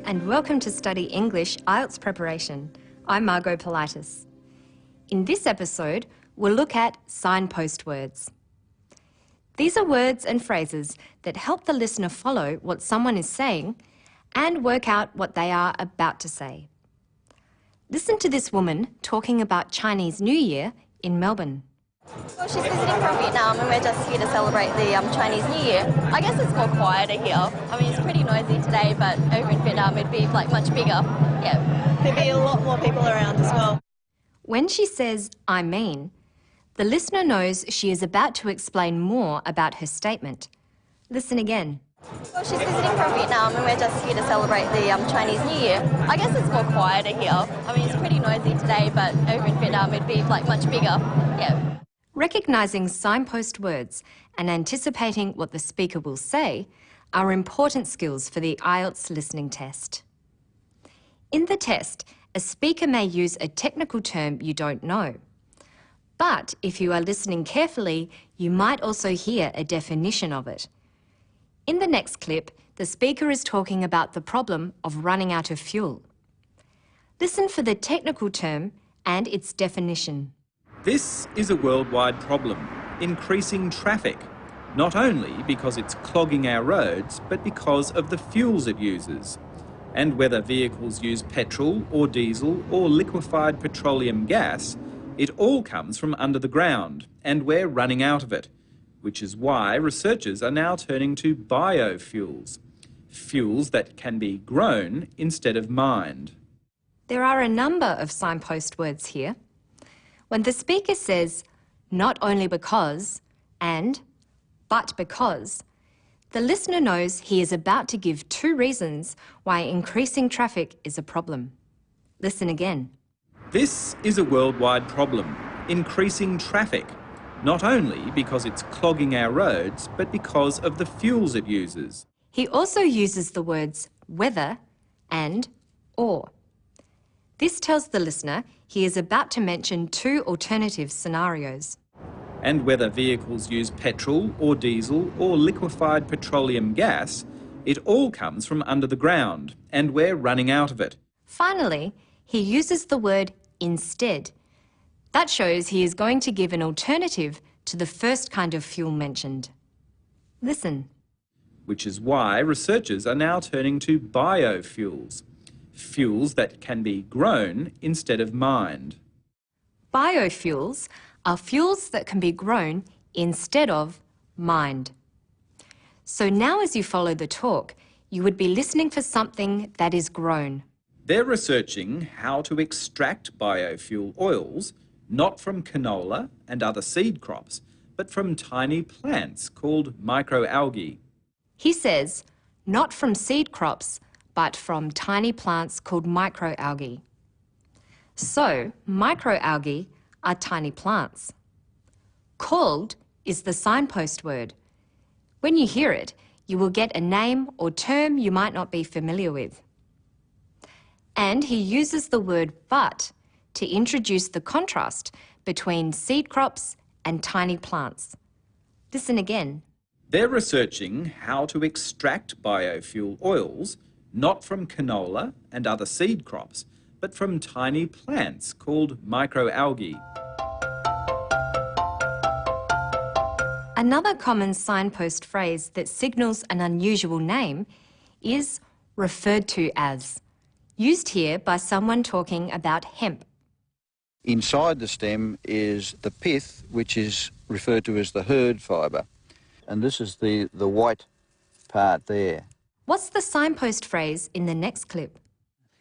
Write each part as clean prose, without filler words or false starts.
and welcome to Study English IELTS Preparation. I'm Margot Politis. In this episode, we'll look at signpost words. These are words and phrases that help the listener follow what someone is saying and work out what they are about to say. Listen to this woman talking about Chinese New Year in Melbourne. Well, she's visiting from Vietnam and we're just here to celebrate the Chinese New Year. I guess it's more quieter here. I mean, it's pretty noisy today, but over in Vietnam it'd be like much bigger. Yeah. There'd be a lot more people around as well. When she says, "I mean," the listener knows she is about to explain more about her statement. Listen again. Well, she's visiting from Vietnam and we're just here to celebrate the Chinese New Year. I guess it's more quieter here. I mean, it's pretty noisy today, but over in Vietnam it'd be like much bigger. Yeah. Recognising signpost words and anticipating what the speaker will say are important skills for the IELTS listening test. In the test, a speaker may use a technical term you don't know. But if you are listening carefully, you might also hear a definition of it. In the next clip, the speaker is talking about the problem of running out of fuel. Listen for the technical term and its definition. This is a worldwide problem, increasing traffic, not only because it's clogging our roads, but because of the fuels it uses. And whether vehicles use petrol or diesel or liquefied petroleum gas, it all comes from under the ground, and we're running out of it, which is why researchers are now turning to biofuels, fuels that can be grown instead of mined. There are a number of signpost words here. When the speaker says, "not only because," and "but because," the listener knows he is about to give two reasons why increasing traffic is a problem. Listen again. This is a worldwide problem, increasing traffic, not only because it's clogging our roads, but because of the fuels it uses. He also uses the words whether and or. This tells the listener he is about to mention two alternative scenarios. And whether vehicles use petrol or diesel or liquefied petroleum gas, it all comes from under the ground, and we're running out of it. Finally, he uses the word instead. That shows he is going to give an alternative to the first kind of fuel mentioned. Listen. Which is why researchers are now turning to biofuels, fuels that can be grown instead of mined. Biofuels are fuels that can be grown instead of mined. So now as you follow the talk, you would be listening for something that is grown. They're researching how to extract biofuel oils, not from canola and other seed crops, but from tiny plants called microalgae. He says, not from seed crops, but from tiny plants called microalgae. So, microalgae are tiny plants. Called is the signpost word. When you hear it, you will get a name or term you might not be familiar with. And he uses the word but to introduce the contrast between seed crops and tiny plants. Listen again. They're researching how to extract biofuel oils, not from canola and other seed crops, but from tiny plants called microalgae. Another common signpost phrase that signals an unusual name is referred to as, used here by someone talking about hemp. Inside the stem is the pith, which is referred to as the herd fibre, and this is the white part there. What's the signpost phrase in the next clip?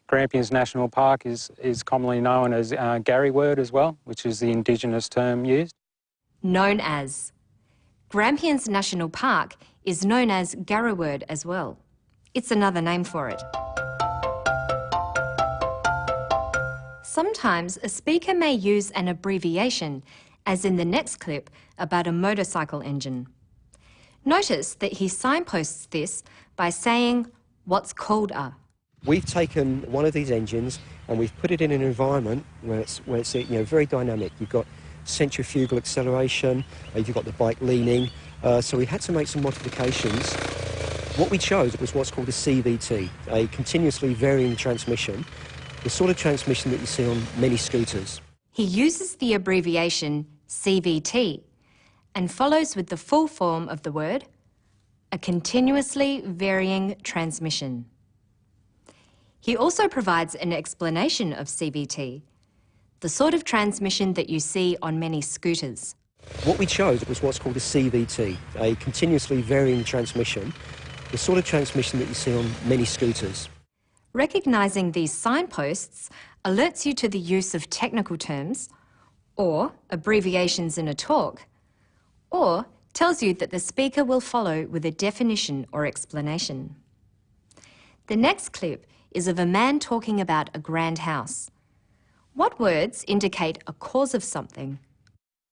Grampians National Park is commonly known as Gary word as well, which is the Indigenous term used. Known as. Grampians National Park is known as Garraword as well. It's another name for it. Sometimes a speaker may use an abbreviation, as in the next clip about a motorcycle engine. Notice that he signposts this by saying what's called a. We've taken one of these engines and we've put it in an environment where it's very dynamic. You've got centrifugal acceleration, you've got the bike leaning, so we had to make some modifications What we chose was what's called a CVT, a continuously varying transmission, the sort of transmission that you see on many scooters. He uses the abbreviation CVT and follows with the full form of the word, a continuously varying transmission. He also provides an explanation of CVT, the sort of transmission that you see on many scooters. What we chose was what's called a CVT, a continuously varying transmission, the sort of transmission that you see on many scooters. Recognising these signposts alerts you to the use of technical terms or abbreviations in a talk, or tells you that the speaker will follow with a definition or explanation. The next clip is of a man talking about a grand house. What words indicate a cause of something?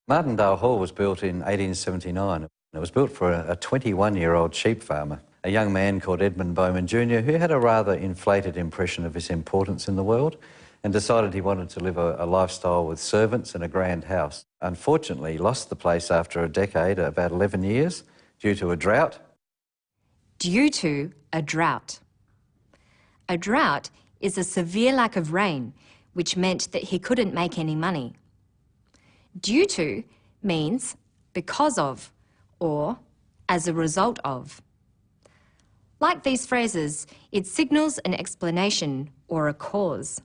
Martindale Hall was built in 1879. It was built for a 21-year-old sheep farmer, a young man called Edmund Bowman Jr., who had a rather inflated impression of his importance in the world and decided he wanted to live a lifestyle with servants and a grand house. Unfortunately, he lost the place after a decade, about 11 years, due to a drought. Due to a drought. A drought is a severe lack of rain, which meant that he couldn't make any money. Due to means because of or as a result of. Like these phrases, it signals an explanation or a cause.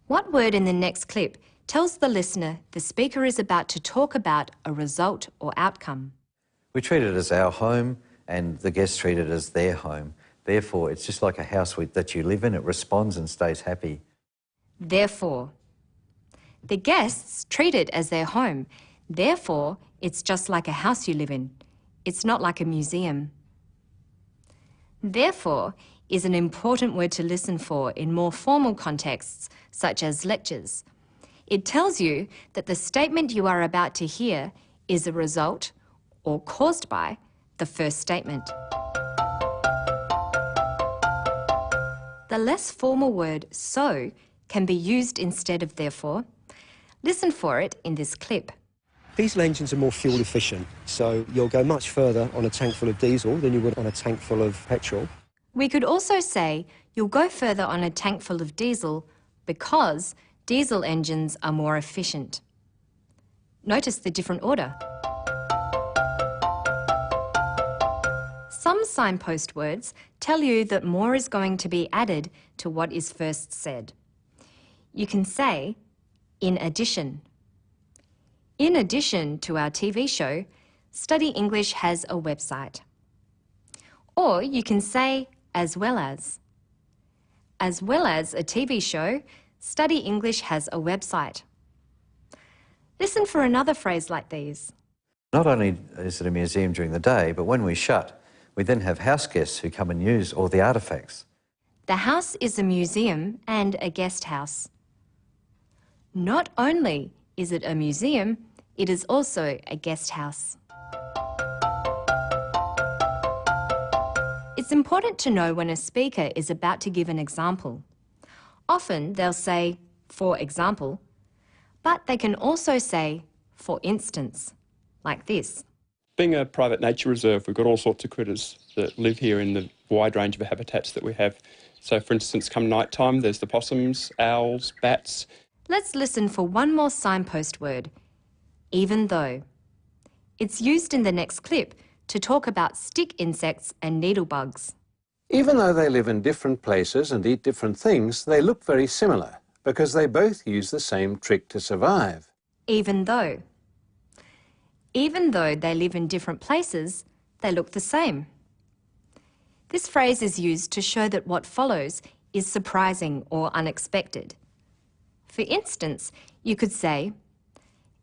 What word in the next clip tells the listener the speaker is about to talk about a result or outcome? We treat it as our home and the guests treat it as their home. Therefore, it's just like a house that you live in. It responds and stays happy. Therefore. The guests treat it as their home. Therefore, it's just like a house you live in. It's not like a museum. Therefore is an important word to listen for in more formal contexts, such as lectures. It tells you that the statement you are about to hear is a result or caused by the first statement. The less formal word so can be used instead of therefore. Listen for it in this clip. Diesel engines are more fuel efficient, so you'll go much further on a tank full of diesel than you would on a tank full of petrol. We could also say you'll go further on a tank full of diesel because diesel engines are more efficient. Notice the different order. Some signpost words tell you that more is going to be added to what is first said. You can say, in addition. In addition to our TV show, Study English has a website. Or you can say, as well as. As well as a TV show, Study English has a website. Listen for another phrase like these. Not only is it a museum during the day, but when we shut, we then have house guests who come and use all the artefacts. The house is a museum and a guest house. Not only is it a museum, it is also a guest house. It's important to know when a speaker is about to give an example. Often they'll say, for example, but they can also say, for instance, like this. Being a private nature reserve, we've got all sorts of critters that live here in the wide range of habitats that we have. So, for instance, come night time, there's the possums, owls, bats. Let's listen for one more signpost word, even though. It's used in the next clip to talk about stick insects and needlebugs. Even though they live in different places and eat different things, they look very similar because they both use the same trick to survive. Even though. Even though they live in different places, they look the same. This phrase is used to show that what follows is surprising or unexpected. For instance, you could say,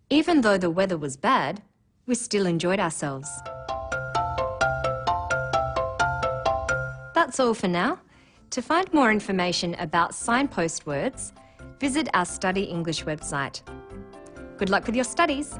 even though the weather was bad, we still enjoyed ourselves. That's all for now. To find more information about signpost words, visit our Study English website. Good luck with your studies.